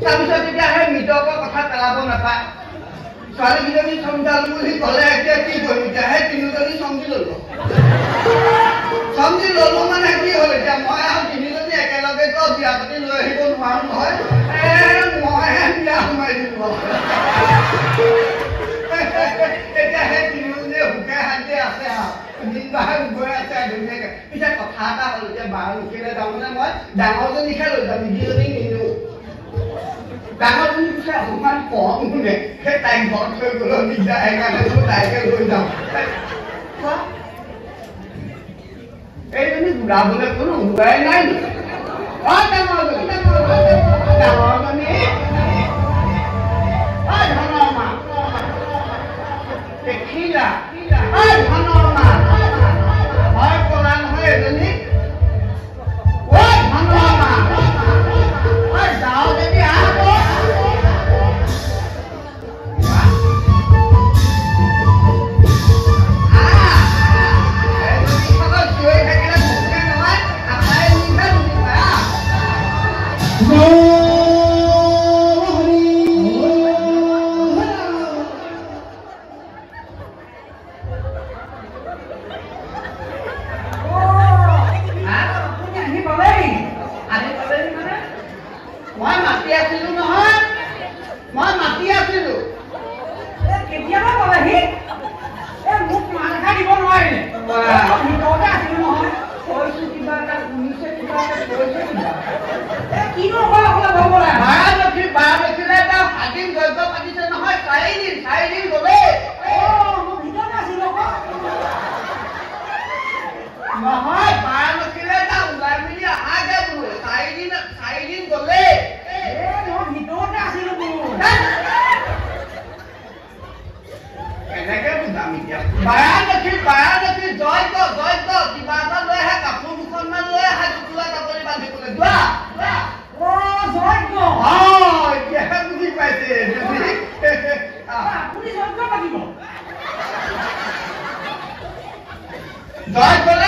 তাৰপিছত তেতিয়া সেই মৃতকৰ কথা পেলাব নাপায় ছোৱালীকেইজনী চমজালো বুলি ক'লে এতিয়া কি কৰিম এতিয়া সেই তিনিজনী চমজি ল'লো চমজি ল'লো মানে কি হ'ল এতিয়া মই আৰু তিনিজনী একেলগে তো বিয়া পাতি লৈ আহিব নোৱাৰো নহয় মইহে বিয়া সোমাই দিলো এতিয়া সেই তিনিজনীয়ে সুখে শান্তি আছে আৰু দিন বাৰ গৈ আছে ধুনীয়াকে পিছে কথা এটা হ'ল এতিয়া বাৰ উঠিলে তাৰমানে মই ডাঙৰজনীকে লৈ যাম যিজনী নিনো ডাঙৰজনী পিছে অকণমান কম শুনে সেই তাইক ঘৰত থৈ গ'লেও দিগদাৰ সেইকাৰণে তাইকে লৈ যাওঁ এইজনী ঘূৰাবলৈ কোনো উপায় নাই ডাঙৰজনী ধনৰ মা দেখিলা ধনৰ মা হয় ক'লা নহয় এজনী ধনৰ মা যাওঁ যদি আহ জয়